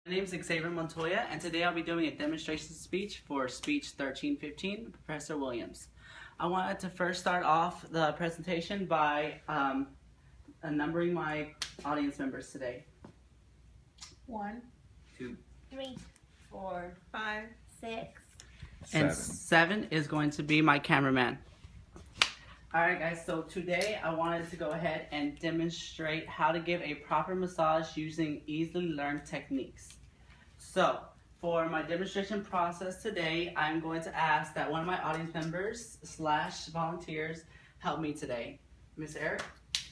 My name is Xavier Montoya, and today I'll be doing a demonstration speech for Speech 1315, Professor Williams. I wanted to first start off the presentation by numbering my audience members today. 1, 2, 3, 4, 5, 6. and 7 is going to be my cameraman. Alright guys, so today I wanted to go ahead and demonstrate how to give a proper massage using easily learned techniques. So, for my demonstration process today, I'm going to ask that one of my audience members / volunteers help me today. Miss Eric?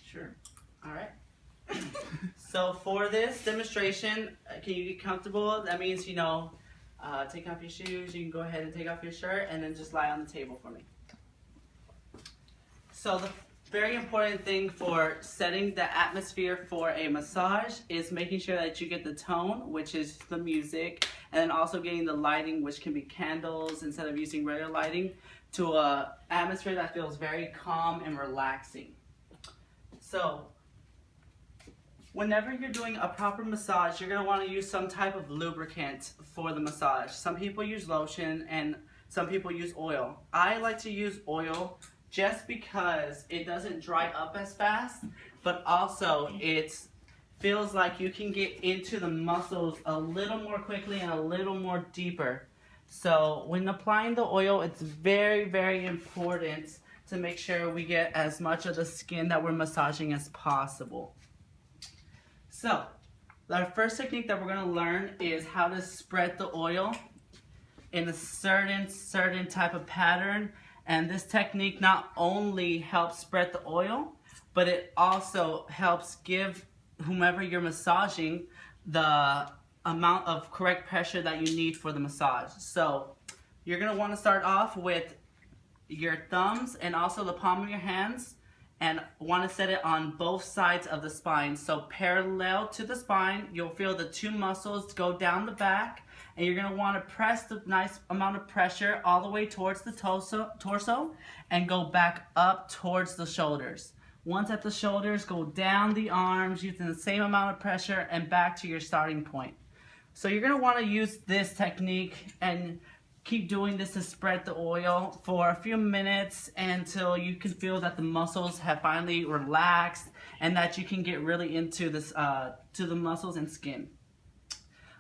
Sure. Alright. So for this demonstration, can you get comfortable? That means, take off your shoes, you can go ahead and take off your shirt, and then just lie on the table for me. So the very important thing for setting the atmosphere for a massage is making sure that you get the tone, which is the music, and then also getting the lighting, which can be candles instead of using regular lighting, to an atmosphere that feels very calm and relaxing. So whenever you're doing a proper massage, you're going to want to use some type of lubricant for the massage. Some people use lotion and some people use oil. I like to use oil just because it doesn't dry up as fast, but also it feels like you can get into the muscles a little more quickly and a little more deeper. So when applying the oil, it's very, very important to make sure we get as much of the skin that we're massaging as possible. So our first technique that we're going to learn is how to spread the oil in a certain type of pattern. And this technique not only helps spread the oil, but it also helps give whomever you're massaging the amount of correct pressure that you need for the massage. So you're going to want to start off with your thumbs and also the palm of your hands, and want to set it on both sides of the spine. So parallel to the spine, you'll feel the two muscles go down the back, and you're going to want to press the nice amount of pressure all the way towards the torso and go back up towards the shoulders. Once at the shoulders, go down the arms using the same amount of pressure and back to your starting point. So you're going to want to use this technique and keep doing this to spread the oil for a few minutes until you can feel that the muscles have finally relaxed and that you can get really into this to the muscles and skin.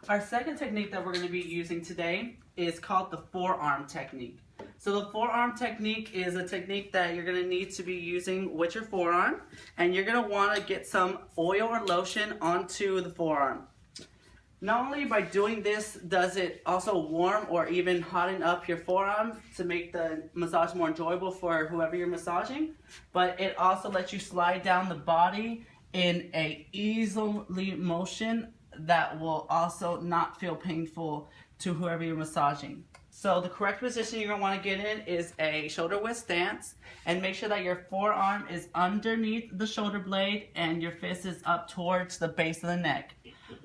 Our second technique that we're going to be using today is called the forearm technique. So the forearm technique is a technique that you're going to need to be using with your forearm, and you're going to want to get some oil or lotion onto the forearm. Not only by doing this does it also warm or even hotten up your forearm to make the massage more enjoyable for whoever you're massaging, but it also lets you slide down the body in a easily motion that will also not feel painful to whoever you're massaging. So the correct position you're going to want to get in is a shoulder width stance, and make sure that your forearm is underneath the shoulder blade and your fist is up towards the base of the neck.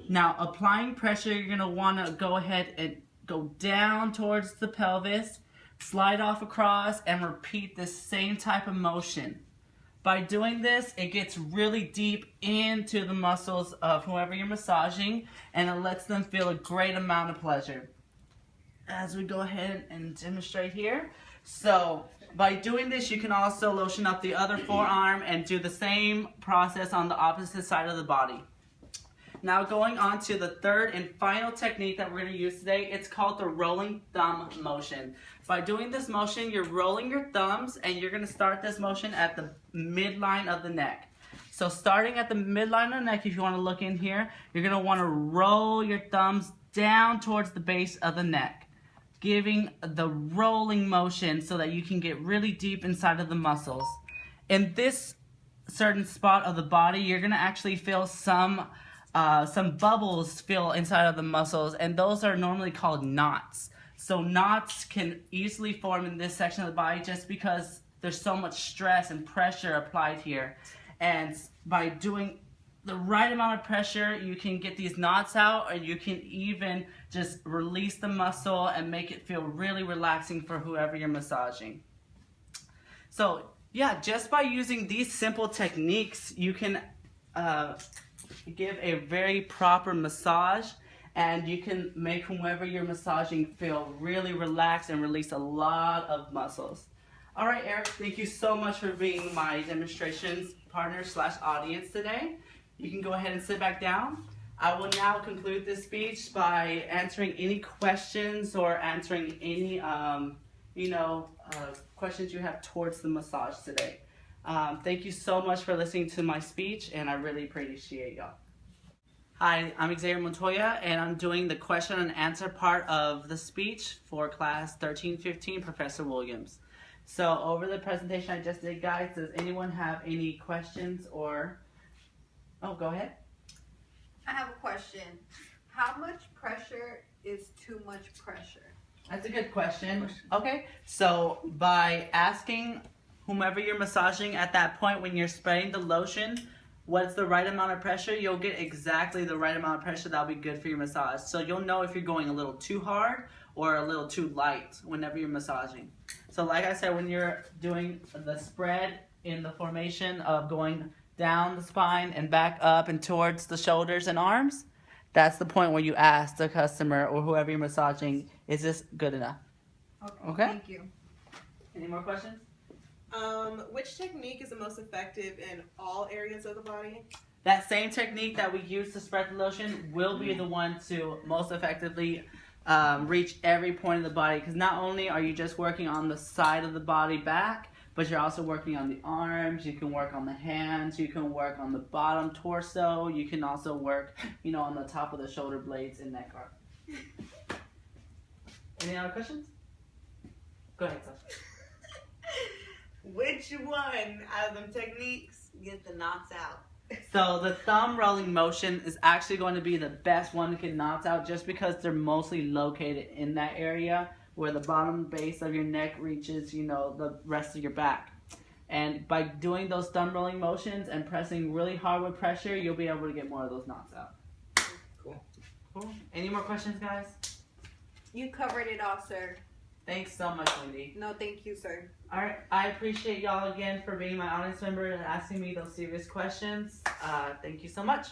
Now, applying pressure, you're going to want to go ahead and go down towards the pelvis, slide off across, and repeat the same type of motion. By doing this, it gets really deep into the muscles of whoever you're massaging, and it lets them feel a great amount of pleasure. As we go ahead and demonstrate here. So by doing this, you can also lotion up the other forearm and do the same process on the opposite side of the body. Now going on to the third and final technique that we're going to use today, it's called the rolling thumb motion. By doing this motion, you're rolling your thumbs, and you're going to start this motion at the midline of the neck. So starting at the midline of the neck, if you want to look in here, you're going to want to roll your thumbs down towards the base of the neck, giving the rolling motion so that you can get really deep inside of the muscles. In this certain spot of the body, you're going to actually feel some bubbles feel inside of the muscles, and those are normally called knots. So knots can easily form in this section of the body just because there's so much stress and pressure applied here. And by doing the right amount of pressure, you can get these knots out, and you can even just release the muscle and make it feel really relaxing for whoever you're massaging. So yeah, just by using these simple techniques, you can give a very proper massage and you can make whomever you're massaging feel really relaxed and release a lot of muscles. All right, Eric, thank you so much for being my demonstrations partner / audience today. You can go ahead and sit back down. I will now conclude this speech by answering any questions or answering any questions you have towards the massage today. Thank you so much for listening to my speech, and I really appreciate y'all. Hi, I'm Xavier Montoya, and I'm doing the question and answer part of the speech for class 1315, Professor Williams. So over the presentation I just did, guys, does anyone have any questions or... Oh, go ahead. I have a question. How much pressure is too much pressure? That's a good question. Okay, so by asking whomever you're massaging at that point when you're spraying the lotion, what's the right amount of pressure, you'll get exactly the right amount of pressure that'll be good for your massage. So you'll know if you're going a little too hard or a little too light whenever you're massaging. So like I said, when you're doing the spread in the formation of going down the spine and back up and towards the shoulders and arms, that's the point where you ask the customer or whoever you're massaging, is this good enough? Okay? Thank you. Any more questions? Which technique is the most effective in all areas of the body? That same technique that we use to spread the lotion will be the one to most effectively reach every point of the body, because not only are you just working on the side of the body back, but you're also working on the arms, you can work on the hands, you can work on the bottom torso, you can also work, on the top of the shoulder blades and neck arc. Any other questions? Go ahead, Sasha. Which one out of them techniques get the knocks out? So the thumb rolling motion is actually going to be the best one to get knocked out, just because they're mostly located in that area where the bottom base of your neck reaches, the rest of your back. And by doing those thumb rolling motions and pressing really hard with pressure, you'll be able to get more of those knocks out. Cool. Any more questions, guys? You covered it all, sir. Thanks so much, Wendy. No, thank you, sir. All right, I appreciate y'all again for being my audience member and asking me those serious questions. Thank you so much.